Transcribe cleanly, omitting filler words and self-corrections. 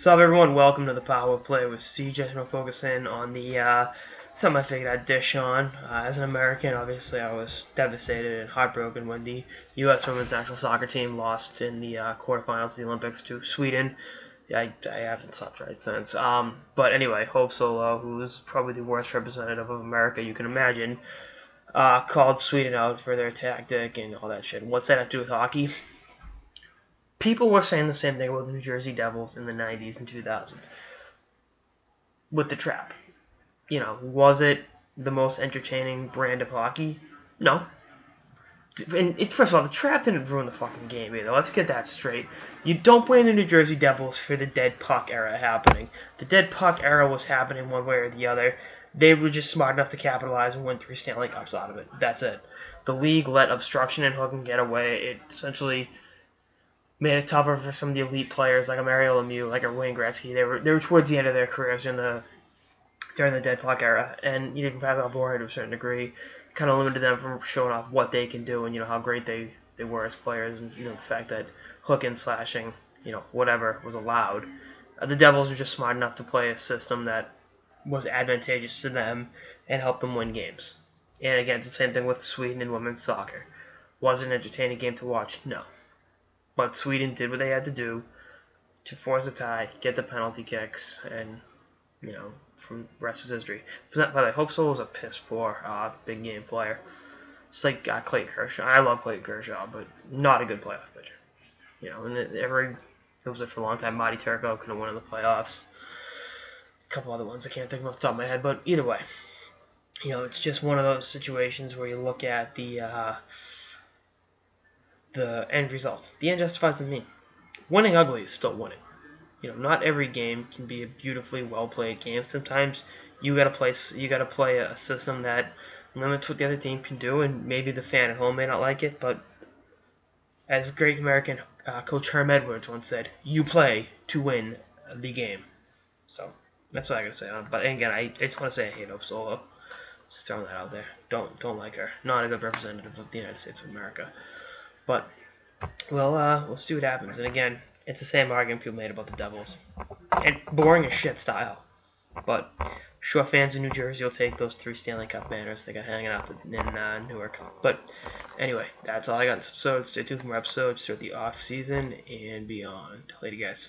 What's up, everyone? Welcome to the Power Play with CJ. I'm going to focus in on the something I figured I'd dish on. As an American, obviously, I was devastated and heartbroken when the U.S. Women's National Soccer Team lost in the quarterfinals of the Olympics to Sweden. I haven't slept right since. But anyway, Hope Solo, who's probably the worst representative of America you can imagine, called Sweden out for their tactic and all that shit. What's that have to do with hockey? People were saying the same thing about the New Jersey Devils in the 90s and 2000s with the trap. Was it the most entertaining brand of hockey? No. And first of all, the trap didn't ruin the fucking game either. Let's get that straight. You don't blame the New Jersey Devils for the dead puck era happening. The dead puck era was happening one way or the other. They were just smart enough to capitalize and win 3 Stanley Cups out of it. That's it. The league let obstruction and hook and get away. It essentially made it tougher for some of the elite players like a Mario Lemieux, like a Wayne Gretzky. They were towards the end of their careers during the dead puck era, and you can pass on board to a certain degree. Kind of limited them from showing off what they can do and how great they were as players, and the fact that hooking, slashing, whatever was allowed. The Devils were just smart enough to play a system that was advantageous to them and helped them win games. And again, it's the same thing with Sweden and women's soccer. Was it an entertaining game to watch? No. But Sweden did what they had to do to force a tie, get the penalty kicks, and, from the rest is history. By the way, Hope Solo was a piss poor big game player. Just like Clayton Kershaw. I love Clayton Kershaw, but not a good playoff pitcher. And it was it for a long time. Marty Turco couldn't win in the playoffs. A couple other ones I can't think of off the top of my head, but either way. It's just one of those situations where you look at the end result. The end justifies the mean. Winning ugly is still winning. Not every game can be a beautifully well played game. Sometimes you gotta play a system that limits what the other team can do, and maybe the fan at home may not like it. But as great American coach Herm Edwards once said, "You play to win the game." So that's what I gotta say on it. But again, I just want to say I hate Hope Solo. Just throwing that out there. Don't like her. Not a good representative of the United States of America. But we'll see what happens. And again, it's the same argument people made about the Devils. And boring as shit style. But sure, fans in New Jersey will take those 3 Stanley Cup banners they got hanging up in Newark. But anyway, that's all I got in this episode. Stay tuned for more episodes throughout the off season and beyond. Later, guys.